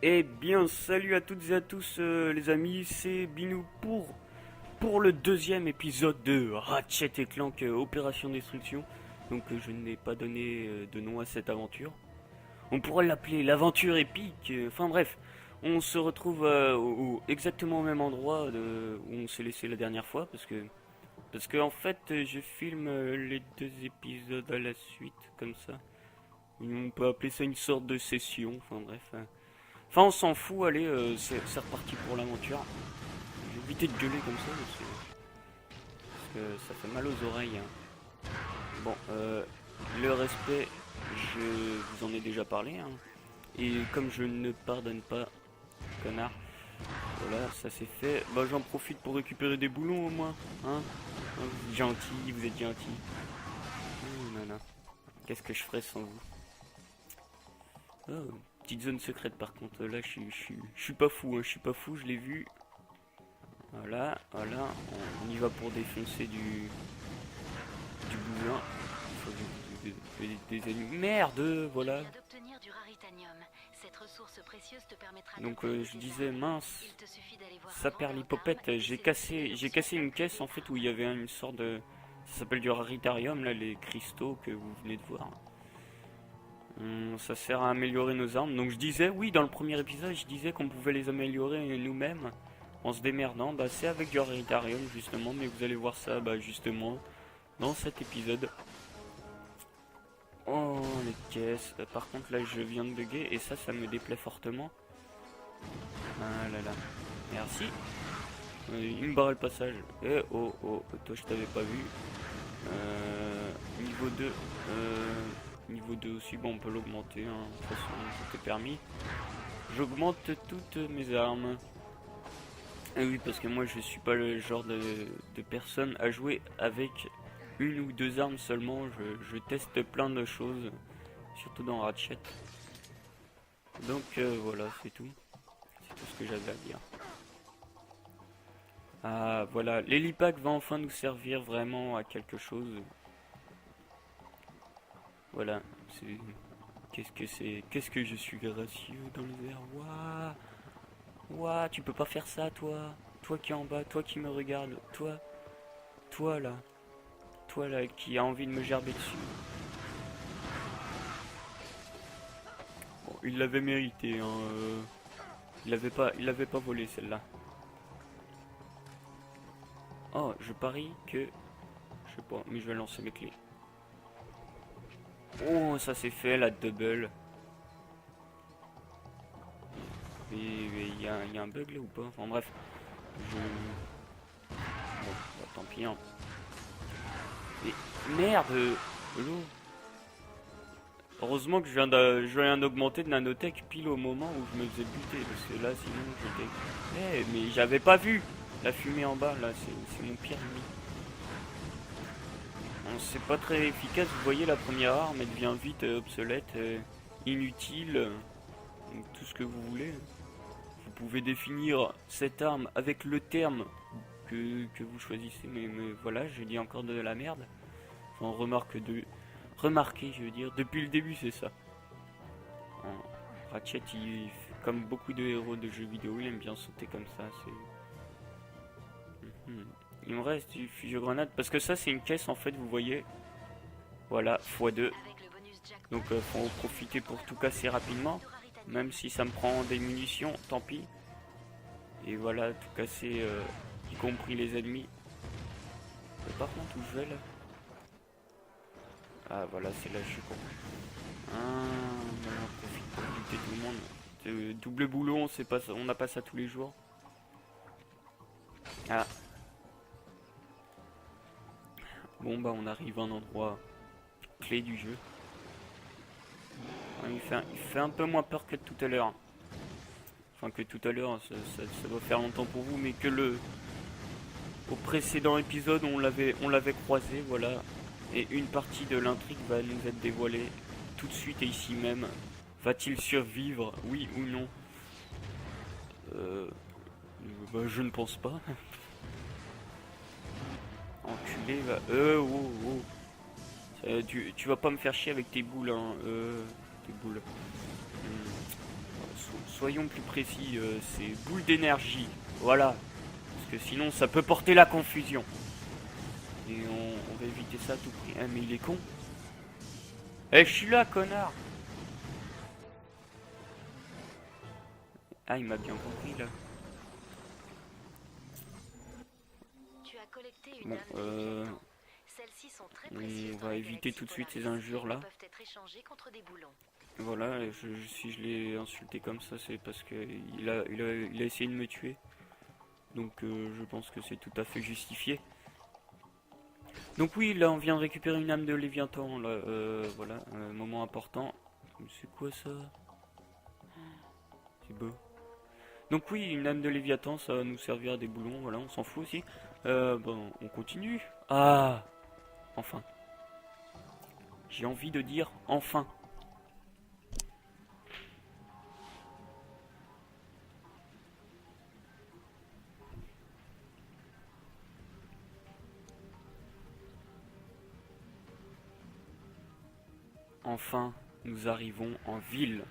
Eh bien, salut à toutes et à tous les amis, c'est Binou pour le deuxième épisode de Ratchet et Clank Opération Destruction. Donc je n'ai pas donné de nom à cette aventure. On pourrait l'appeler l'aventure épique. Enfin bref, on se retrouve exactement au même endroit où on s'est laissé la dernière fois parce que en fait je filme les deux épisodes à la suite comme ça. On peut appeler ça une sorte de session. Enfin bref. Enfin, on s'en fout, allez, c'est reparti pour l'aventure. J'ai évité de gueuler comme ça parce que ça fait mal aux oreilles, hein. Bon, le respect, je vous en ai déjà parlé, hein. Et comme je ne pardonne pas, connard, voilà, ça c'est fait. Bah, j'en profite pour récupérer des boulons au moins, hein. Hein, vous êtes gentil, vous êtes gentil. Nana. Qu'est-ce que je ferais sans vous? Oh, petite zone secrète par contre, là je suis pas fou, hein, je suis pas fou, je l'ai vu. Voilà, voilà, on y va pour défoncer du boulin. Il faut des ennemis. Merde, Tu voilà. viens d'obtenir du raritanium. Cette ressource précieuse te permettra Donc d'upgrader je tes disais, armes. mince, Il te suffit d'aller voir un ça perd vendeur d'armes l'hypopète. et de sélectionner J'ai l'option cassé une caisse upgrader en tes fait où il y armes. avait une sorte de. Ça s'appelle du raritarium, là, les cristaux que vous venez de voir. Ça sert à améliorer nos armes. Donc je disais, oui, dans le premier épisode, je disais qu'on pouvait les améliorer nous-mêmes en se démerdant. Bah, c'est avec du raritarium justement, mais vous allez voir ça, bah, justement, dans cet épisode. Oh, les caisses. Par contre, là, je viens de bugger et ça me déplaît fortement. Ah là là. Merci. Il me barre le passage. Eh oh oh, toi, je t'avais pas vu. Niveau 2. Niveau 2 aussi, bon, on peut l'augmenter, hein. De toute façon, tout est permis. J'augmente toutes mes armes. Et oui, parce que moi, je suis pas le genre de personne à jouer avec une ou deux armes seulement. Je teste plein de choses, surtout dans Ratchet. Donc voilà, c'est tout. C'est tout ce que j'avais à dire. Ah voilà, l'hélipack va enfin nous servir vraiment à quelque chose. Voilà, c'est... Qu'est-ce que c'est? Qu'est-ce que je suis gracieux dans les airs. Waouh. Waouh, tu peux pas faire ça, toi. Toi qui es en bas, toi qui me regarde. Toi là. Toi là qui a envie de me gerber dessus. Bon, il l'avait mérité, hein. Il avait pas volé celle-là. Oh, je parie que... Je sais pas, mais je vais lancer les clés. Oh, ça c'est fait, la double. Et il y a un bug là ou pas? Enfin bref, je... Bon, bah, tant pis, hein. Mais merde, l'eau. Heureusement que je viens d'augmenter de nanotech pile au moment où je me faisais buter. Parce que là, sinon, j'étais... mais j'avais pas vu la fumée en bas, là. C'est mon pire ennemi. Bon, c'est pas très efficace. Vous voyez, la première arme, elle devient vite obsolète, inutile, tout ce que vous voulez. Vous pouvez définir cette arme avec le terme que vous choisissez. Mais voilà, je dis encore de la merde. Enfin, remarquez, je veux dire, depuis le début, c'est ça. Ratchet, comme beaucoup de héros de jeux vidéo, il aime bien sauter comme ça. Il me reste du fusil grenade parce que ça, c'est une caisse en fait, vous voyez. Voilà, x2. Avec le bonus jackpot, Donc, faut en profiter pour tout casser rapidement. du raritanium. Même si ça me prend des munitions, tant pis. Et voilà, tout casser, y compris les ennemis. Mais par contre, où je vais là? Ah, voilà, c'est là, je suis con. Ah, on profite pour buter tout le monde. Double boulot, on n'a pas ça tous les jours. Ah, bon bah on arrive à un endroit clé du jeu. Il fait un peu moins peur que tout à l'heure. Enfin que tout à l'heure, ça va faire longtemps pour vous, mais que au précédent épisode on l'avait croisé, voilà. Et une partie de l'intrigue va nous être dévoilée tout de suite et ici même. Va-t-il survivre, oui ou non? Euh, bah, je ne pense pas. Enculé, va. Oh, oh. Tu vas pas me faire chier avec tes boules, hein. Tes boules. soyons plus précis, c'est boule d'énergie. Voilà. Parce que sinon ça peut porter la confusion. Et on va éviter ça à tout prix. Ah mais il est con. Eh, je suis là, connard. Ah, il m'a bien compris là. Tu as collecté une Bon, âme de Léviathan. Celles-ci sont très précieuses on dans va la éviter galaxie tout de suite ces polarisée injures et là. peuvent être échangées contre des boulons. Voilà, si je l'ai insulté comme ça, c'est parce que il a essayé de me tuer. Donc je pense que c'est tout à fait justifié. Donc oui, là on vient de récupérer une âme de Léviathan, là, voilà, moment important. C'est quoi ça? C'est beau. Donc oui, une âme de Léviathan, ça va nous servir à des boulons, voilà, on s'en fout aussi. Bon, on continue. Ah, enfin. J'ai envie de dire enfin. Enfin, nous arrivons en ville.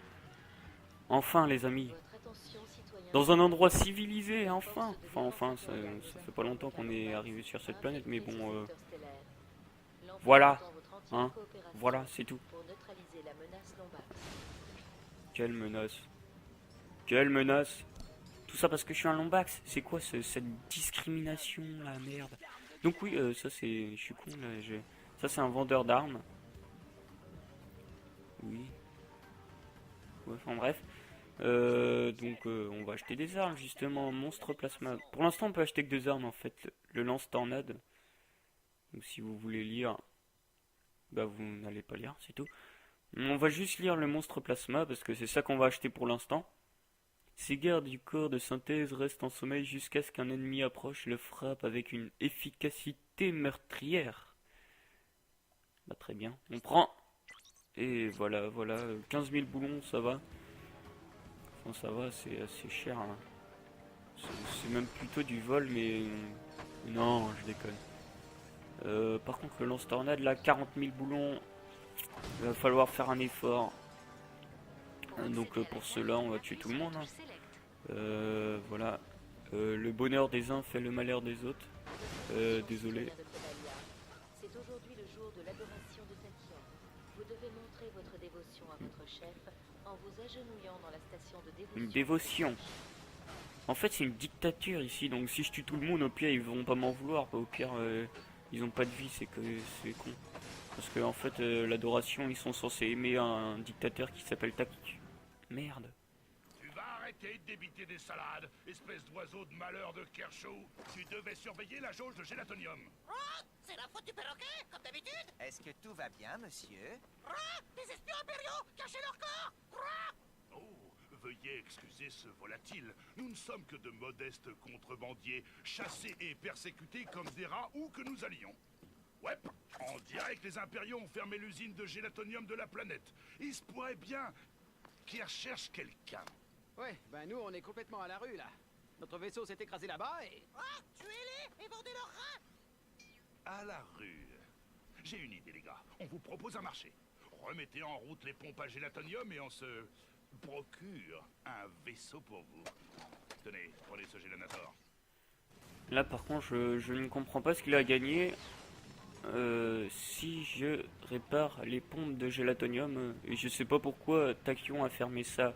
Enfin, les amis. Dans un endroit civilisé, enfin. Enfin, ça fait pas longtemps qu'on est arrivé sur cette planète, mais bon, voilà. Hein, voilà, c'est tout. Quelle menace. Quelle menace. Tout ça parce que je suis un lombax. C'est quoi cette discrimination, la merde. Donc oui, ça c'est... Je suis con, là. Ça c'est un vendeur d'armes. Oui. Ouais, enfin bref. On va acheter des armes justement, monstre plasma. Pour l'instant on peut acheter que deux armes en fait, le lance-tornade. Donc si vous voulez lire, bah vous n'allez pas lire, c'est tout. On va juste lire le monstre plasma parce que c'est ça qu'on va acheter pour l'instant. Ces gardes du corps de synthèse restent en sommeil jusqu'à ce qu'un ennemi approche et le frappe avec une efficacité meurtrière. Bah très bien, on prend. Et voilà, 15 000 boulons, ça va. Enfin, ça va, c'est assez cher. Hein. C'est même plutôt du vol, mais... Non, je déconne. Par contre, le lance-tornade, là, 40 000 boulons. Il va falloir faire un effort. Donc pour cela, on va tuer tout le monde. Hein. Voilà. Le bonheur des uns fait le malheur des autres. Désolé. C'est aujourd'hui le jour de l'adoration de Tachyon. Vous devez montrer votre dévotion à votre chef en vous agenouillant dans la station de dévotion. Une dévotion. En fait, c'est une dictature ici, donc si je tue tout le monde, au pire, ils vont pas m'en vouloir. Au pire, ils ont pas de vie, c'est que c'est con. Parce que en fait, l'adoration, ils sont censés aimer un dictateur qui s'appelle Taki. Merde. Tu vas arrêter de débiter des salades, espèce d'oiseau de malheur de Kershaw. Tu devais surveiller la jauge de gélatonium. C'est la faute du perroquet, comme d'habitude. Est-ce que tout va bien, monsieur? Des espions impériaux, cachez leur corps. Oh, veuillez excuser ce volatile. Nous ne sommes que de modestes contrebandiers, chassés et persécutés comme des rats où que nous allions. Ouais, on dirait que les impériaux ont fermé l'usine de gélatonium de la planète. Il se pourrait bien qu'ils recherchent quelqu'un. Ouais, ben nous on est complètement à la rue là. Notre vaisseau s'est écrasé là-bas et... Tuez-les et vendez leurs reins. À la rue. J'ai une idée, les gars. On vous propose un marché. Remettez en route les pompes à gélatonium et on se procure un vaisseau pour vous. Tenez, prenez ce gélanator. Là, par contre, je ne comprends pas ce qu'il a gagné. Si je répare les pompes de gélatonium, et je sais pas pourquoi Tachyon a fermé ça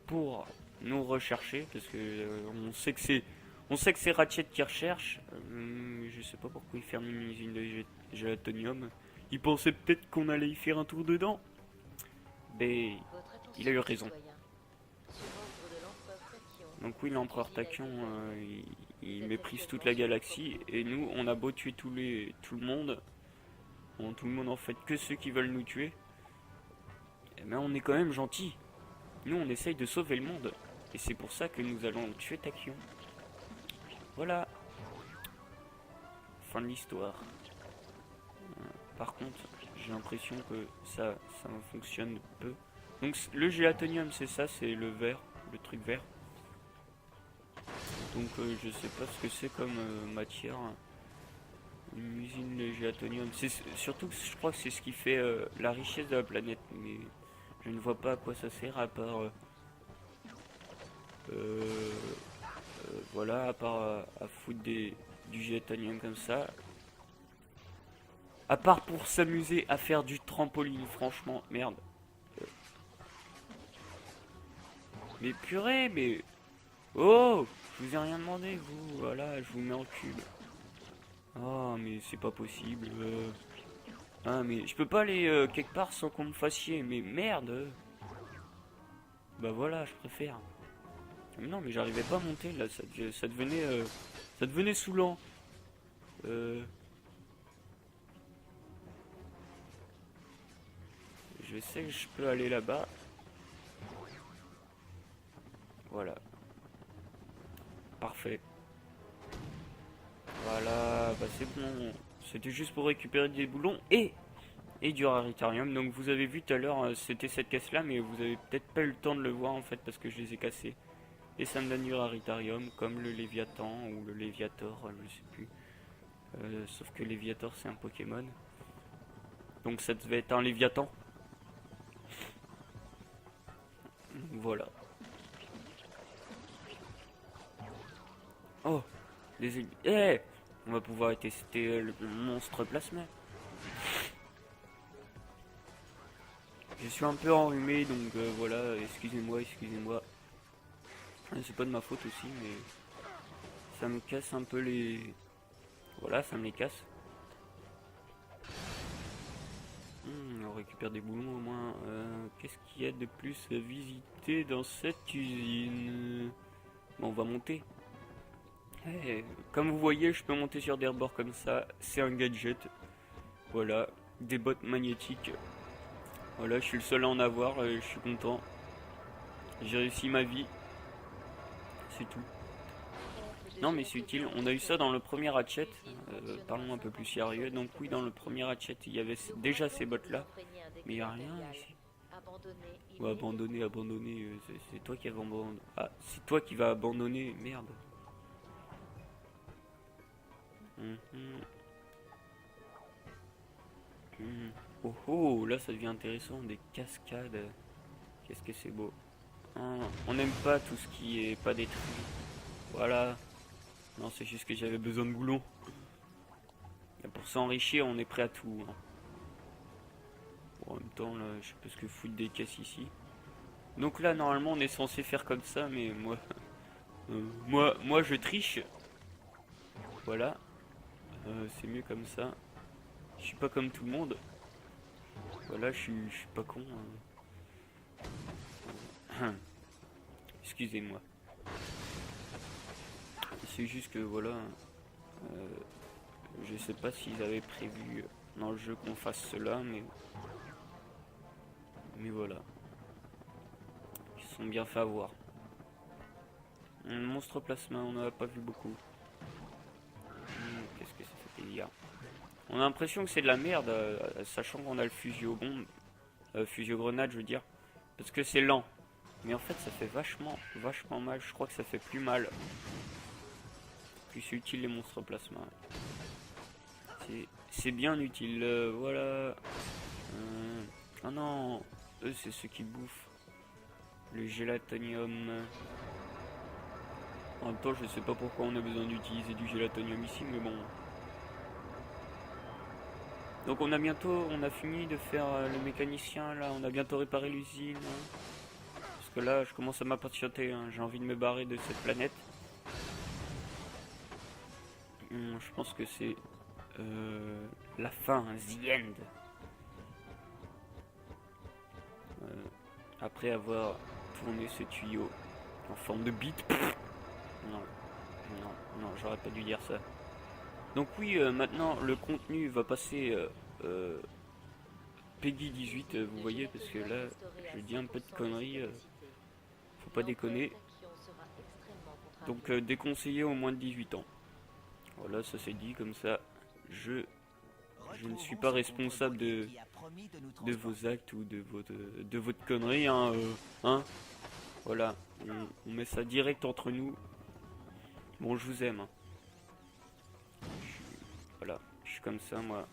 pour nous rechercher, parce que on sait que c'est Ratchet qui recherche. Je sais pas pourquoi il ferme une usine de gélatonium. Il pensait peut-être qu'on allait y faire un tour dedans, mais il a eu raison. Donc oui, l'empereur Tachyon, il méprise toute la galaxie, et nous, on a beau tuer tout le monde, bon, tout le monde en fait que ceux qui veulent nous tuer, mais on est quand même gentils. Nous, on essaye de sauver le monde, et c'est pour ça que nous allons tuer Tachyon. Voilà. Fin de l'histoire. Par contre, j'ai l'impression que ça fonctionne peu. Donc le gélatonium, c'est ça, c'est le vert, le truc vert. Donc je sais pas ce que c'est comme matière. Une usine de gélatonium. Surtout que je crois que c'est ce qui fait la richesse de la planète. Mais je ne vois pas à quoi ça sert à part Voilà, à part à foutre du gélatonium comme ça. À part pour s'amuser à faire du trampoline, franchement, merde. Mais purée, mais... Oh, je vous ai rien demandé, vous. Voilà, je vous mets en cube. Oh, mais c'est pas possible. Ah, mais je peux pas aller quelque part sans qu'on me fasse chier. Mais merde. Bah voilà, je préfère. Mais non, mais j'arrivais pas à monter, là. Ça devenait saoulant. Je sais que je peux aller là-bas. Voilà. Parfait. Voilà, bah c'est bon. C'était juste pour récupérer des boulons et du raritarium. Donc vous avez vu tout à l'heure, c'était cette caisse-là, mais vous avez peut-être pas eu le temps de le voir en fait parce que je les ai cassés. Et ça me donne du raritarium, comme le Léviathan ou le Léviator, je sais plus. Sauf que Léviator c'est un Pokémon. Donc ça devait être un Léviathan. Voilà. Oh, les aiguilles. Eh, on va pouvoir tester le monstre plasma. Je suis un peu enrhumé, donc voilà, excusez-moi. C'est pas de ma faute aussi, mais ça me casse un peu les... Voilà, ça me les casse. On récupère des boulons au moins. Qu'est-ce qu'il y a de plus à visiter dans cette usine? Bon, on va monter. Hey, comme vous voyez, je peux monter sur des rebords comme ça. C'est un gadget. Voilà, des bottes magnétiques. Voilà, je suis le seul à en avoir et je suis content. J'ai réussi ma vie. C'est tout. Non mais c'est utile, on a eu ça dans le premier Ratchet. Parlons un peu plus sérieux. Donc oui, dans le premier Ratchet, il y avait déjà ces bottes là. Mais il n'y a rien ici. Ou abandonner, c'est toi qui as abandonné. Ah, c'est toi qui vas abandonner, merde. Oh oh, là ça devient intéressant, des cascades. Qu'est-ce que c'est beau. On n'aime pas tout ce qui est pas détruit. Voilà. Non, c'est juste que j'avais besoin de boulons. Et pour s'enrichir, on est prêt à tout. Bon, en même temps, là, je sais pas ce que foutre des caisses ici. Donc là, normalement, on est censé faire comme ça, mais moi, je triche. Voilà. C'est mieux comme ça. Je suis pas comme tout le monde. Voilà, je suis pas con. Excusez-moi. C'est juste que voilà. Je sais pas s'ils avaient prévu dans le jeu qu'on fasse cela, mais voilà. Ils se sont bien fait avoir. Un monstre plasma, on n'en a pas vu beaucoup. Qu'est-ce que c'est fait délire? On a l'impression que c'est de la merde, sachant qu'on a le fusio-bombe. Fusio-grenade, je veux dire. Parce que c'est lent. Mais en fait, ça fait vachement mal. Je crois que ça fait plus mal. Puis c'est utile les monstres plasma. C'est bien utile. Voilà. Ah non. Eux, c'est ceux qui bouffent. Le gélatonium. En même temps, je sais pas pourquoi on a besoin d'utiliser du gélatonium ici, mais bon. Donc on a fini de faire le mécanicien là, on a bientôt réparé l'usine. Parce que là je commence à m'impatienter, j'ai envie de me barrer de cette planète. Je pense que c'est la fin, the end. Après avoir tourné ce tuyau en forme de bite. Non, j'aurais pas dû dire ça. Donc oui, maintenant le contenu va passer Peggy 18, vous voyez, parce que là, je dis un peu de conneries, faut pas déconner. Donc déconseillé au moins de 18 ans. Voilà, ça c'est dit, comme ça, je ne suis pas responsable de vos actes ou de votre connerie, hein. Voilà, on met ça direct entre nous. Bon, je vous aime, hein. Voilà, je suis comme ça moi.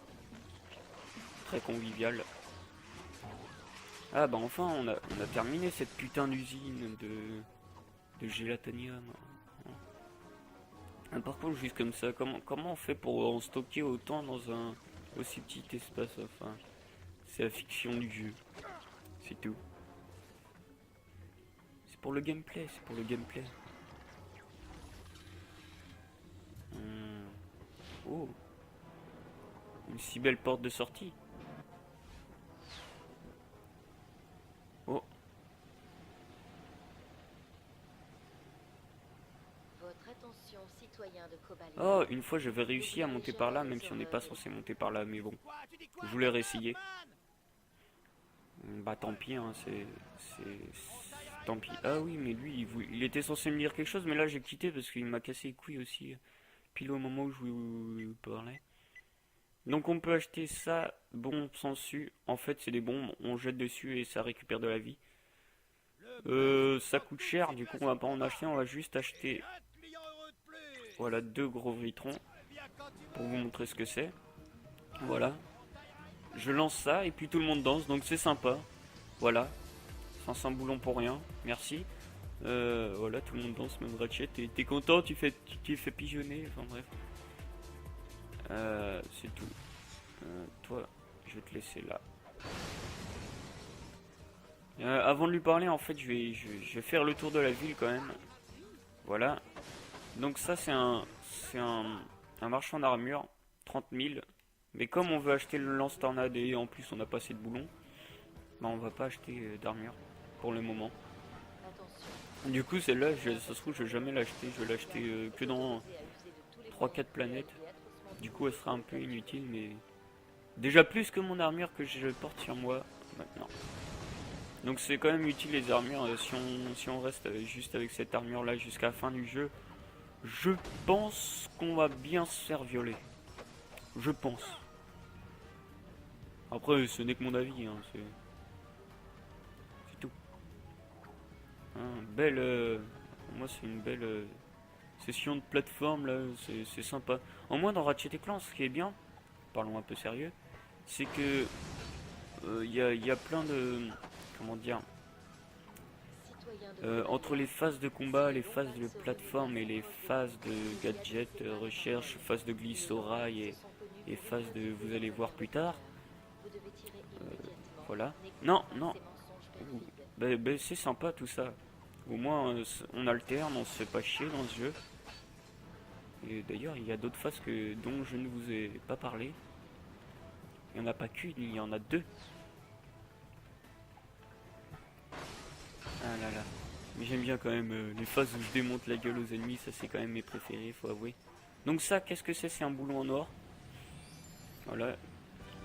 Très convivial. Ah bah enfin on a terminé cette putain d'usine de gélatonium. Ah, par contre, juste comme ça, comment on fait pour en stocker autant dans un aussi petit espace? Enfin, c'est la fiction du jeu. C'est tout. C'est pour le gameplay, c'est pour le gameplay. Oh, une si belle porte de sortie. Oh, Votre attention, citoyen de Cobalt. oh, une fois j'avais réussi à monter par là, même si on n'est pas censé monter par là, mais bon, je voulais réessayer. Bah tant pis, hein, tant pis. Ah oui, mais lui, il était censé me dire quelque chose, mais là j'ai quitté parce qu'il m'a cassé les couilles aussi, pile au moment où je vous parlais. Donc on peut acheter ça, bombes sans dessus. En fait, c'est des bombes, on jette dessus et ça récupère de la vie. Ça coûte cher, du coup on va pas en acheter, on va juste acheter, voilà, 2 gros vitrons pour vous montrer ce que c'est. Voilà. Je lance ça et puis tout le monde danse, donc c'est sympa. Voilà. 500 boulons pour rien, merci. Voilà, tout le monde danse, même Ratchet. T'es content, tu fais pigeonner, enfin bref. C'est tout. Toi, je vais te laisser là. Avant de lui parler, en fait, je vais faire le tour de la ville quand même. Voilà. Donc ça, c'est un marchand d'armure, 30 000. Mais comme on veut acheter le lance-tornade et en plus on n'a pas assez de boulons, bah on va pas acheter d'armure pour le moment. Attention. Du coup, celle-là, ça se trouve, je vais jamais l'acheter. Je vais l'acheter que dans 3-4 planètes. Du coup, elle sera un peu inutile, mais déjà plus que mon armure que je porte sur moi maintenant. Donc c'est quand même utile les armures. Si on reste juste avec cette armure là jusqu'à la fin du jeu, je pense qu'on va bien se faire violer. Je pense. Après, ce n'est que mon avis, hein, c'est tout. Hein, belle, pour moi c'est une belle session de plateforme là, c'est sympa. En moins dans Ratchet et Clank, ce qui est bien, parlons un peu sérieux, c'est que il y a plein de, comment dire, entre les phases de combat, les phases de plateforme et les phases de gadget, recherche, phase de glisse au rail et phase de vous allez voir plus tard. Voilà. Non, non. C'est sympa tout ça. Au moins on alterne, on se fait pas chier dans ce jeu. Et d'ailleurs il y a d'autres phases dont je ne vous ai pas parlé. Il n'y en a pas qu'une, il y en a 2. Ah là là. Mais j'aime bien quand même les phases où je démonte la gueule aux ennemis, ça c'est quand même mes préférés, faut avouer. Donc ça, qu'est-ce que c'est? C'est un boulon en or. Voilà,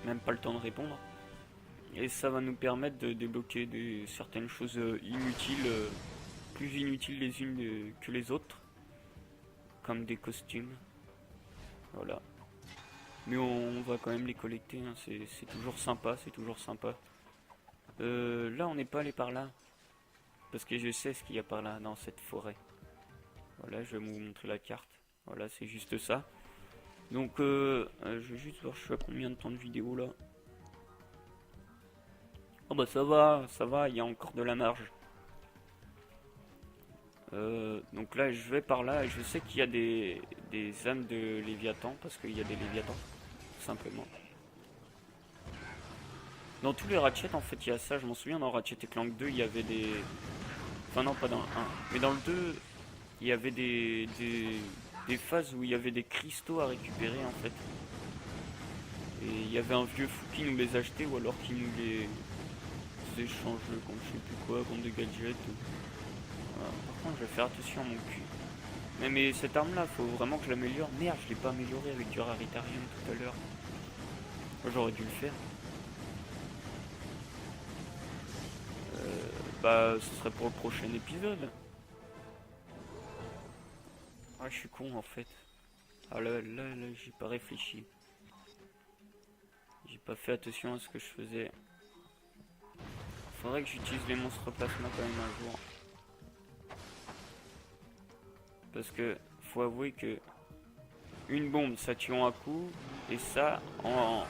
même pas le temps de répondre. Et ça va nous permettre de débloquer certaines choses inutiles, plus inutiles les unes que les autres. Comme des costumes. Voilà. Mais on va quand même les collecter, hein. C'est toujours sympa, c'est toujours sympa. Là on n'est pas allé par là. Parce que je sais ce qu'il y a par là, dans cette forêt. Voilà, je vais vous montrer la carte. Voilà, c'est juste ça. Donc, je vais juste voir, je suis à combien de temps de vidéo là. Oh bah ça va, il y a encore de la marge. Donc là, je vais par là et je sais qu'il y a des âmes de Léviathan, parce qu'il y a des Léviathans, tout simplement. Dans tous les Ratchet, en fait, il y a ça, je m'en souviens, dans Ratchet et Clank 2, il y avait des... Enfin non, pas dans le 1. Mais dans le 2, il y avait des phases où il y avait des cristaux à récupérer, en fait. Et il y avait un vieux fou qui nous les achetait, ou alors qui nous les échangeait contre je sais plus quoi, contre des gadgets. Voilà. Par contre, je vais faire attention à mon cul. Mais cette arme-là, faut vraiment que je l'améliore. Merde, je l'ai pas améliorée avec du Raritarium tout à l'heure. J'aurais dû le faire. Bah, ce serait pour le prochain épisode. Ah, je suis con en fait. Ah là, j'ai pas réfléchi. J'ai pas fait attention à ce que je faisais. Faudrait que j'utilise les monstres plasma quand même un jour. Parce que, faut avouer que une bombe ça tue en un coup, et ça en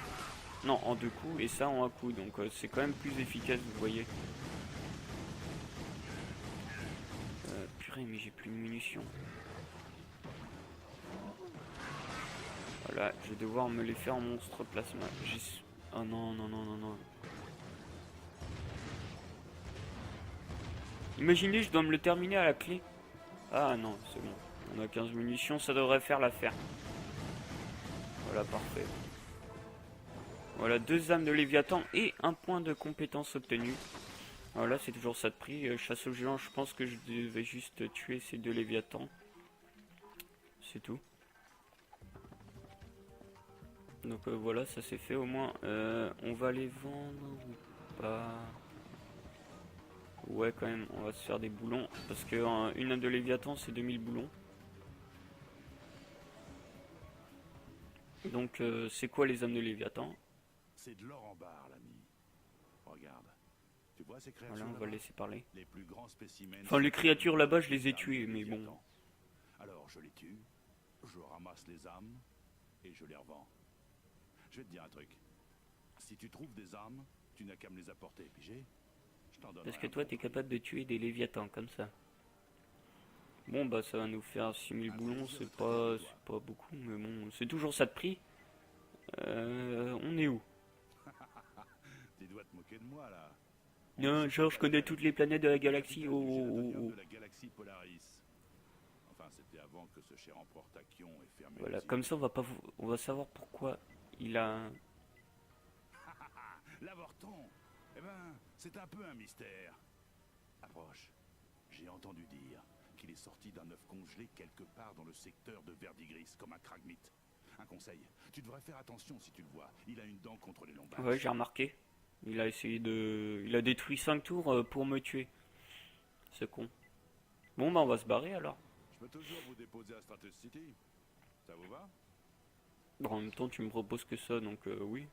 2 coups, et ça en un coup. Donc c'est quand même plus efficace, vous voyez. Purée, mais j'ai plus de munitions. Voilà, je vais devoir me les faire en monstre plasma. Oh non, non, non, non, non. Imaginez, je dois me le terminer à la clé. Ah non, c'est bon. On a 15 munitions, ça devrait faire l'affaire. Voilà, parfait. Voilà, 2 âmes de Léviathan et un point de compétence obtenu. Voilà, c'est toujours ça de prix. Chasse aux géants, je pense que je devais juste tuer ces 2 Léviathans. C'est tout. Donc voilà, ça c'est fait au moins. On va les vendre ou pas? Ouais, quand même, on va se faire des boulons. Parce que une âme de Léviathan, c'est 2000 boulons. Donc, c'est quoi les âmes de Léviathan? C'est de l'or en barre, l'ami. Regarde. Tu vois ces créatures Voilà, on va là-bas? le laisser parler. Les plus grands spécimens. Enfin, les créatures là-bas, je les ai tuées, mais bon. Alors, je les tue, je ramasse les âmes et je les revends. Je vais te dire un truc. Si tu trouves des âmes, tu n'as qu'à me les apporter, pigé? Je t'en donnerai Parce que un toi, bon t'es prix. capable de tuer des Léviathans comme ça. Bon, bah, ça va nous faire 6000 boulons, c'est pas beaucoup, mais bon, c'est toujours ça de prix. On est où? Tu dois te moquer de moi, là. Non, genre, je connais toutes les planètes de la galaxie. Oh, J'ai la oh, demeure oh, de la galaxie Polaris. Enfin, c'était avant que ce cher empereur Tachyon ait fermé. Voilà, l'usine. comme ça, on va savoir pourquoi il a... L'avorton, eh ben, c'est un peu un mystère. Approche. J'ai entendu dire qu'il est sorti d'un œuf congelé quelque part dans le secteur de Verdigris, comme un kragmite. Un conseil, tu devrais faire attention si tu le vois. Il a une dent contre les lombages. Ouais, j'ai remarqué. Il a essayé de... Il a détruit 5 tours pour me tuer. Ce con. Bon, bah, on va se barrer, alors. Je peux toujours vous déposer à Stratus City. Ça vous va? Bon, en même temps, tu me proposes que ça, donc oui.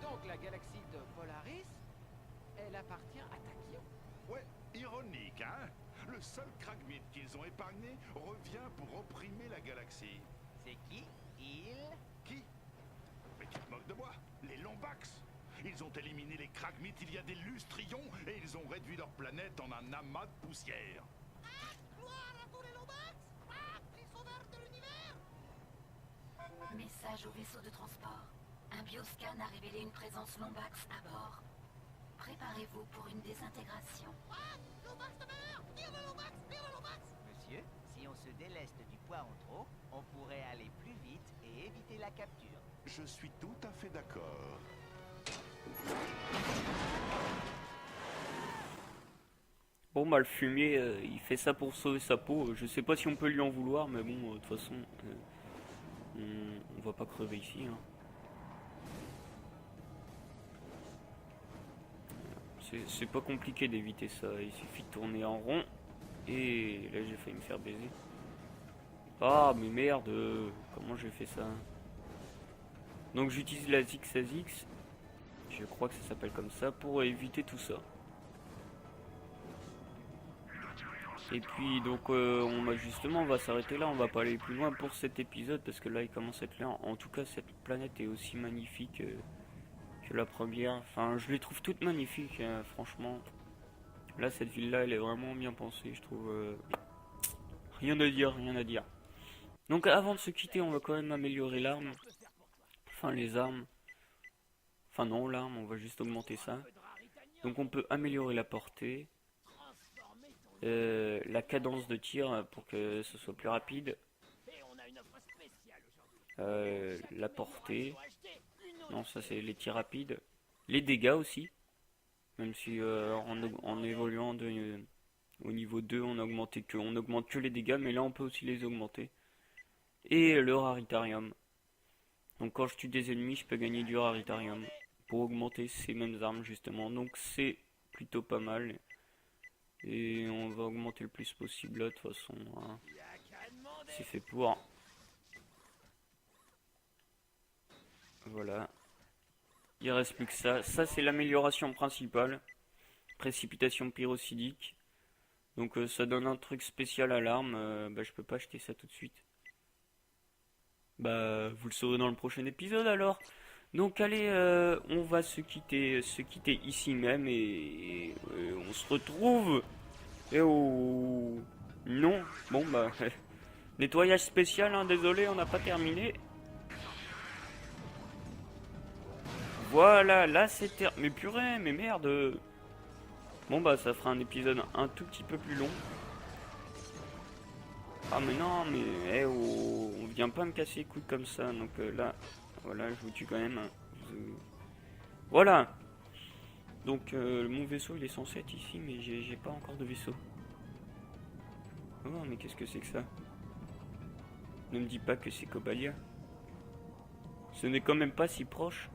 Donc la galaxie de Polaris, elle appartient à Tachyon. Ouais, ironique, hein? Le seul kragmite qu'ils ont épargné revient pour opprimer la galaxie. C'est qui? Il? Qui? Mais tu te moques de moi? Les Lombax! Ils ont éliminé les kragmites il y a des lustrions et ils ont réduit leur planète en un amas de poussière. Gloire à tous les Lombax! Ah, les sauveurs de l'univers! Message au vaisseau de transport. Un bioscan a révélé une présence Lombax à bord. Préparez-vous pour une désintégration. Ah, Lombax demeure! Vive le Lombax! Vive le Lombax! Monsieur, si on se déleste du poids en trop, on pourrait aller plus vite et éviter la capture. Je suis tout à fait d'accord. Bon, bah, le fumier, il fait ça pour sauver sa peau. Je sais pas si on peut lui en vouloir, mais bon, de toute façon, on va pas crever ici, hein. C'est pas compliqué d'éviter ça, il suffit de tourner en rond. Et là j'ai failli me faire baiser. Ah mais merde, comment j'ai fait ça? Donc j'utilise la ZigZagX, je crois que ça s'appelle comme ça, pour éviter tout ça. Et puis donc justement on va s'arrêter là, on va pas aller plus loin pour cet épisode parce que là il commence à être là. En tout cas cette planète est aussi magnifique que la première. Enfin je les trouve toutes magnifiques, hein, franchement. Là cette ville là elle est vraiment bien pensée, je trouve. Rien à dire, rien à dire. Donc avant de se quitter on va quand même améliorer l'arme. Enfin les armes. Enfin non l'arme, on va juste augmenter ça. Donc on peut améliorer la portée. La cadence de tir pour que ce soit plus rapide. La portée. Non, ça c'est les tirs rapides. Les dégâts aussi. Même si en évoluant Au niveau 2, on augmente que les dégâts, mais là on peut aussi les augmenter. Et le raritarium. Donc quand je tue des ennemis, je peux gagner du raritarium pour augmenter ces mêmes armes justement. Donc c'est plutôt pas mal. Et on va augmenter le plus possible là, de toute façon. Hein. C'est fait pour. Voilà. Il reste plus que ça. Ça c'est l'amélioration principale. Précipitation pyrocydique. Donc ça donne un truc spécial à l'arme. Bah je peux pas acheter ça tout de suite. Bah vous le saurez dans le prochain épisode alors. Donc allez, on va se quitter ici même et on se retrouve. Et oh non, bon bah nettoyage spécial, hein, désolé, on n'a pas terminé. Voilà, là c'est mais purée, mais merde. Bon bah ça fera un épisode un tout petit peu plus long. Ah mais non, mais on vient pas me casser les couilles comme ça, donc là, voilà, je vous tue quand même. Voilà. Donc mon vaisseau il est censé être ici, mais j'ai pas encore de vaisseau. Oh mais qu'est-ce que c'est que ça? Ne me dis pas que c'est Cobalia. Ce n'est quand même pas si proche.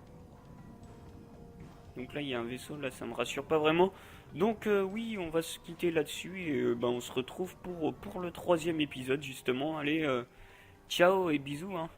Donc là il y a un vaisseau, là ça me rassure pas vraiment. Donc oui, on va se quitter là-dessus et bah, on se retrouve pour le 3e épisode justement. Allez, ciao et bisous hein.